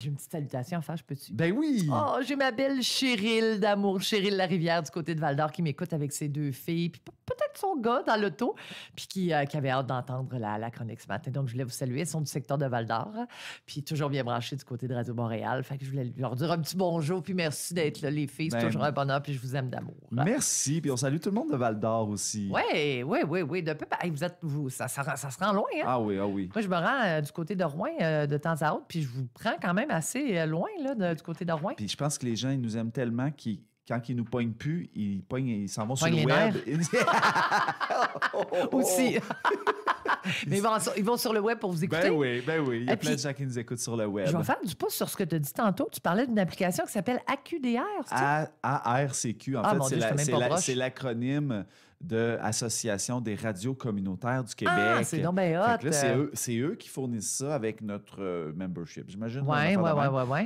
J'ai une petite salutation à faire, je peux-tu? Ben oui! Oh, j'ai ma belle Cheryl d'amour, Cheryl Larivière du côté de Val-d'Or qui m'écoute avec ses 2 filles, puis peut-être son gars dans l'auto, puis qui avait hâte d'entendre la chronique ce matin. Donc, je voulais vous saluer. Ils sont du secteur de Val-d'Or, puis toujours bien branchés du côté de Radio-Montréal. Fait que je voulais leur dire un petit bonjour, puis merci d'être là, les filles. C'est toujours un bonheur, puis je vous aime d'amour. Merci, puis on salue tout le monde de Val-d'Or aussi. Oui. De peu, hey, ça se rend loin, hein? Ah oui. Moi, je me rends du côté de Rouen de temps à autre, puis je vous prends quand même assez loin là, du côté de Rouen. Puis je pense que les gens, ils nous aiment tellement qu'ils, quand ils nous pognent plus, ils s'en vont sur Pognent le les web. Aussi. Mais ils vont sur le web pour vous écouter. Ben oui. Il y a Et plein de puis, gens qui nous écoutent sur le web. Je vais faire du pouce sur ce que tu as dit tantôt. Tu parlais d'une application qui s'appelle AQDR, c'est ça? ARCQ, en fait, mon Dieu, c'est l'acronyme de Association des radios communautaires du Québec. Ah, c'est donc bien hot. Fait que là, c'est eux qui fournissent ça avec notre membership, j'imagine. Ouais.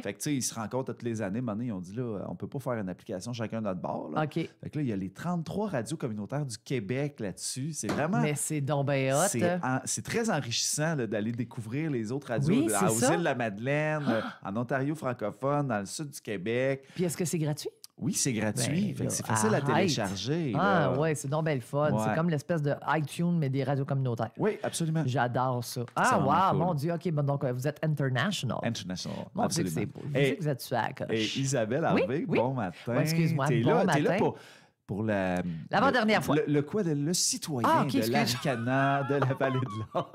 Fait que tu sais, ils se rencontrent toutes les années. Maintenant, ils ont dit, là, on peut pas faire une application chacun de notre bord. Là. OK. Fait que là, il y a les 33 radios communautaires du Québec là-dessus. C'est vraiment... Mais c'est donc bien hot. C'est très enrichissant là, d'aller découvrir les autres radios Oui, c'est aux ça. Îles-de-la-Madeleine, en Ontario francophone, dans le sud du Québec. Puis est-ce que c'est gratuit? Oui, c'est gratuit. Ben, fait là, que c'est facile à télécharger. Ah, ouais, c'est donc belle fun. Ouais. C'est comme l'espèce de iTunes, mais des radios communautaires. Oui, absolument. J'adore ça. Ah, C'est wow, vraiment cool. mon Dieu. OK, bon, donc vous êtes international. International. Mon Dieu, que absolument. c'est beau. Je dis que vous êtes sur la coche. Et Isabelle Harvey, Oui. bon matin. Ouais, excuse-moi, T'es bon là, matin. T'es là pour L'avant-dernière fois. Le citoyen de l'Arcana, de la Vallée de l'Or.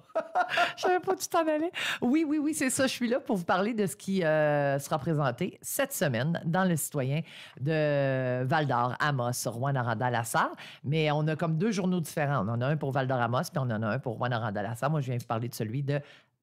Je savais pas où tu t'en allais. Oui, c'est ça. Je suis là pour vous parler de ce qui sera présenté cette semaine dans le citoyen de Val-d'Or, Amos, Rouyn-Noranda-la-Sarre. Mais on a comme 2 journaux différents. On en a un pour Val-d'Or, Amos, puis on en a un pour Rouyn-Noranda-la-Sarre. Moi, je viens vous parler de celui de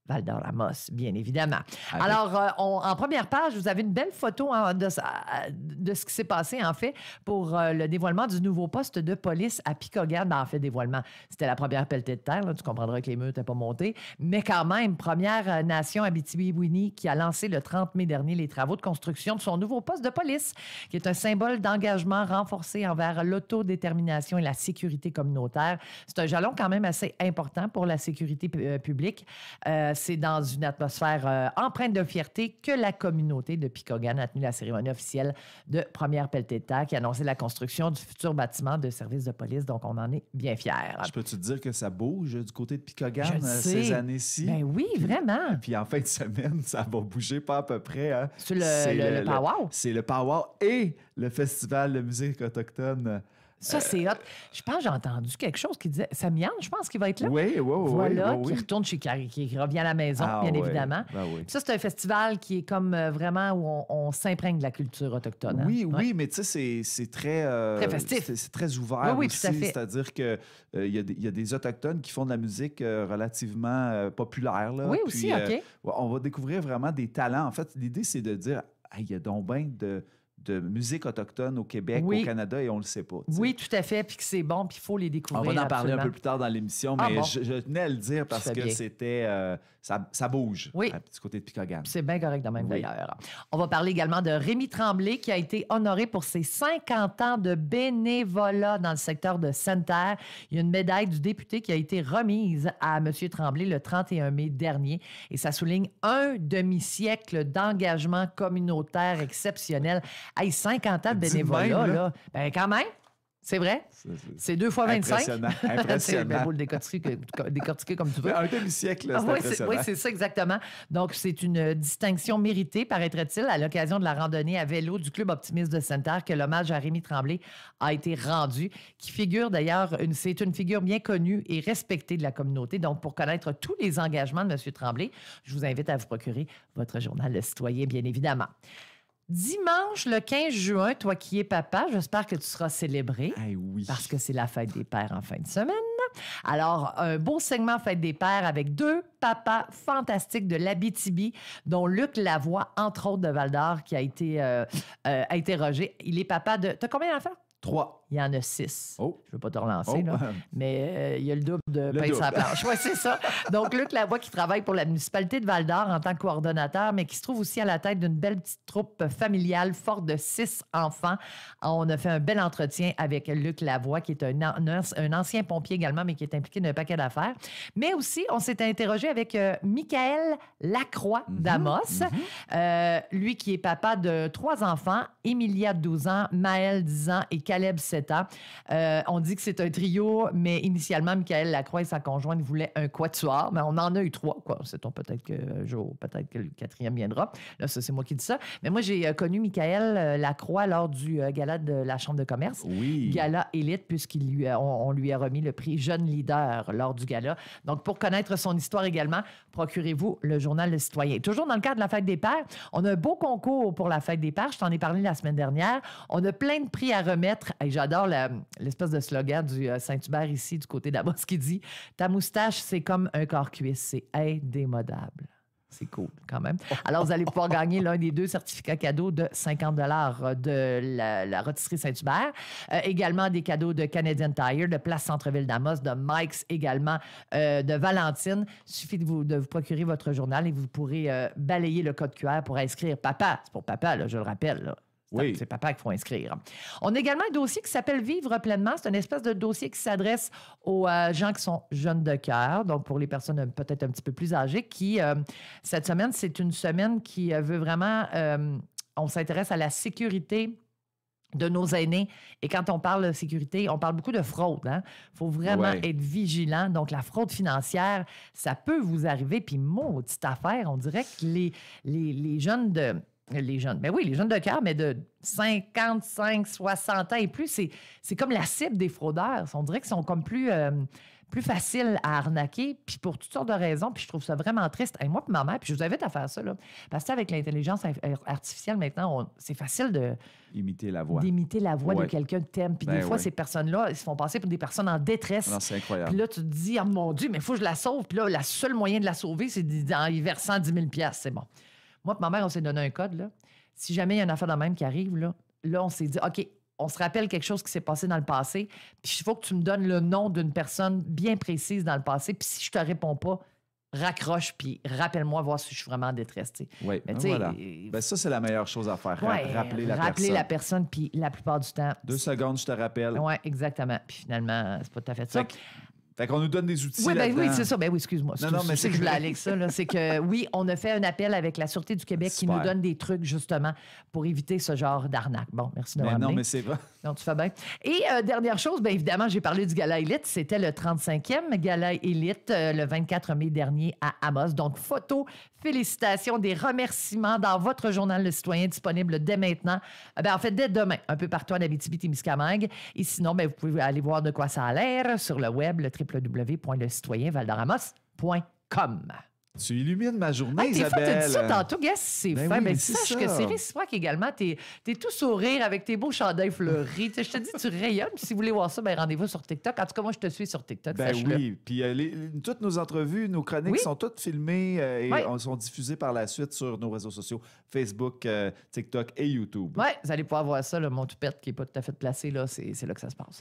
Val-d'Or, Amos, bien évidemment. Alors, en première page, vous avez une belle photo de ce qui s'est passé, en fait, pour le dévoilement du nouveau poste de police à Picogan. Ben, en fait, dévoilement, c'était la première pelletée de terre. Là, tu comprendras que les murs n'étaient pas montés. Mais quand même, Première Nation Abitibi-Winnie qui a lancé le 30 mai dernier les travaux de construction de son nouveau poste de police, qui est un symbole d'engagement renforcé envers l'autodétermination et la sécurité communautaire. C'est un jalon quand même assez important pour la sécurité publique. C'est dans une atmosphère empreinte de fierté que la communauté de Picogan a tenu la cérémonie officielle de première pelletée de terre qui annonçait la construction du futur bâtiment de service de police. Donc, on en est bien fiers. Je peux te dire que ça bouge du côté de Picogan Je sais. ces années-ci? Ben oui, vraiment. Puis en fin de semaine, ça va bouger pas à peu près. Hein? C'est le powwow. C'est le powwow et le festival de musique autochtone. Ça, c'est hot. Je pense que j'ai entendu quelque chose qui disait... Samian, je pense qu'il va être là. Oui. Voilà, qui retourne chez Carrie, qui revient à la maison, bien évidemment. Ben oui. Ça, c'est un festival qui est comme vraiment où on s'imprègne de la culture autochtone. Hein? Oui, mais tu sais, c'est très... très festif. C'est très ouvert Oui, aussi. tout à fait. C'est-à-dire qu'il y a des Autochtones qui font de la musique relativement populaire. Là. Oui, aussi, OK. On va découvrir vraiment des talents. En fait, l'idée, c'est de dire, il y a donc bien de musique autochtone au Québec, au Canada, et on le sait pas. T'sais. Oui, tout à fait, puis que c'est bon, puis il faut les découvrir. On va en parler absolument. un peu plus tard dans l'émission, mais je tenais à le dire parce que c'était... ça bouge du côté de Picogan. C'est bien correct de même, d'ailleurs. On va parler également de Rémi Tremblay, qui a été honoré pour ses 50 ans de bénévolat dans le secteur de Sainte-Terre. Il y a une médaille du député qui a été remise à M. Tremblay le 31 mai dernier, et ça souligne un demi-siècle d'engagement communautaire exceptionnel. Hey, 50 ans de bénévolat, là. Ben, quand même. C'est vrai? C'est 2 fois 25. Impressionnant. Ben, vous le décortiquer comme tu veux. Un demi-siècle, c'est impressionnant. Oui, c'est ça, exactement. Donc, c'est une distinction méritée, paraîtrait-il, à l'occasion de la randonnée à vélo du Club Optimiste de Sainte-Terre, que l'hommage à Rémi Tremblay a été rendu, qui figure d'ailleurs, c'est une figure bien connue et respectée de la communauté. Donc, pour connaître tous les engagements de M. Tremblay, je vous invite à vous procurer votre journal Le Citoyen, bien évidemment. Dimanche, le 15 juin, toi qui es papa, j'espère que tu seras célébré. Oui. Parce que c'est la fête des pères en fin de semaine. Alors, un beau segment fête des pères avec 2 papas fantastiques de l'Abitibi, dont Luc Lavoie, entre autres de Val-d'Or, qui a été interrogé. Il est papa de... T'as combien d'enfants? 3. Il y en a 6. Oh. Je ne veux pas te relancer, là, mais il y a le double de pain sur la planche. Oui, c'est ça. Donc, Luc Lavoie qui travaille pour la municipalité de Val-d'Or en tant que coordonnateur, mais qui se trouve aussi à la tête d'une belle petite troupe familiale forte de 6 enfants. On a fait un bel entretien avec Luc Lavoie, qui est un ancien pompier également, mais qui est impliqué dans un paquet d'affaires. Mais aussi, on s'est interrogé avec Michael Lacroix d'Amos. Lui qui est papa de 3 enfants, Emilia, 12 ans, Maël, 10 ans et Caleb, 7 ans. On dit que c'est un trio, mais initialement, Michael Lacroix et sa conjointe voulaient un quatuor, mais on en a eu 3. Quoi. Sait-on peut-être que le 4e viendra. Là, ça, c'est moi qui dis ça. Mais moi, j'ai connu Michael Lacroix lors du gala de la Chambre de commerce. Oui. Gala élite, puisqu'on lui a remis le prix Jeune Leader lors du gala. Donc, pour connaître son histoire également, procurez-vous le Journal Le Citoyen. Toujours dans le cadre de la Fête des Pères, on a un beau concours pour la Fête des Pères. Je t'en ai parlé la semaine dernière. On a plein de prix à remettre. Et j'adore l'espèce de slogan du Saint-Hubert ici, du côté d'Amos, qui dit « Ta moustache, c'est comme un corps-cuisse. C'est indémodable. » C'est cool, quand même. Alors, vous allez pouvoir gagner l'un des 2 certificats cadeaux de 50 $ de la rôtisserie Saint-Hubert. Également, des cadeaux de Canadian Tire, de Place Centre-Ville d'Amos, de Mike's également, de Valentine. Il suffit de vous procurer votre journal et vous pourrez balayer le code QR pour inscrire papa. C'est pour papa, là, je le rappelle, là. Oui. C'est papa qu'il faut inscrire. On a également un dossier qui s'appelle Vivre pleinement. C'est une espèce de dossier qui s'adresse aux gens qui sont jeunes de cœur, donc pour les personnes peut-être un petit peu plus âgées, qui, cette semaine, c'est une semaine qui veut vraiment... on s'intéresse à la sécurité de nos aînés. Et quand on parle de sécurité, on parle beaucoup de fraude. Il faut vraiment être vigilant. Donc, la fraude financière, ça peut vous arriver. Puis, maudite affaire, on dirait que les jeunes de... Les jeunes, ben oui, les jeunes de cœur, mais de 55, 60 ans et plus, c'est comme la cible des fraudeurs. On dirait qu'ils sont comme plus faciles à arnaquer, puis pour toutes sortes de raisons, puis je trouve ça vraiment triste. Et moi et ma mère, puis je vous invite à faire ça, là, parce qu'avec l'intelligence artificielle, maintenant, c'est facile d'imiter la voix de quelqu'un que t'aimes. Puis des fois, ces personnes-là, ils se font passer pour des personnes en détresse. Non, c'est incroyable. Puis là, tu te dis, oh mon Dieu, mais il faut que je la sauve. Puis là, le seul moyen de la sauver, c'est en y versant 10 000 $. C'est bon. Moi et ma mère, on s'est donné un code. Là. Si jamais il y a une affaire de même qui arrive, là, on s'est dit, OK, on se rappelle quelque chose qui s'est passé dans le passé, puis il faut que tu me donnes le nom d'une personne bien précise dans le passé, puis si je te réponds pas, raccroche, puis rappelle-moi, voir si je suis vraiment en détresse. Oui, mais voilà. Ça, c'est la meilleure chose à faire, rappeler la personne. Rappeler la personne, puis la plupart du temps... 2 secondes, je te rappelle. Oui, exactement. Puis finalement, c'est pas tout à fait ça. Fait qu'on nous donne des outils. Oui, c'est ça. Ben oui, excuse-moi. Non, mais c'est que je voulais aller avec ça. Là. C'est que, oui, on a fait un appel avec la Sûreté du Québec qui nous donne des trucs, justement, pour éviter ce genre d'arnaque. Bon, merci de m'amener. Non, mais c'est vrai. Non, tu fais bien. Et dernière chose, bien évidemment, j'ai parlé du Gala Élite. C'était le 35e Gala Élite le 24 mai dernier à Amos. Donc, photos, félicitations, des remerciements dans votre journal Le Citoyen disponible dès maintenant. En fait, dès demain, un peu partout en Abitibi-Témiscamingue. Et sinon, vous pouvez aller voir de quoi ça a l'air sur le web, le www.lecitoyenvaldoramos.com. Tu illumines ma journée, Isabelle. Isabelle. Tu as dit ça tantôt, Guess, c'est fin. Oui, mais sache que c'est réciproque également. T'es tout sourire avec tes beaux chandails fleuris. Je te dis, tu rayonnes. Puis si vous voulez voir ça, rendez-vous sur TikTok. En tout cas, moi, je te suis sur TikTok. Oui. Puis toutes nos entrevues, nos chroniques sont toutes filmées et sont diffusées par la suite sur nos réseaux sociaux, Facebook, TikTok et YouTube. Oui, vous allez pouvoir voir ça, mon toupette qui n'est pas tout à fait placé. Là, c'est là que ça se passe.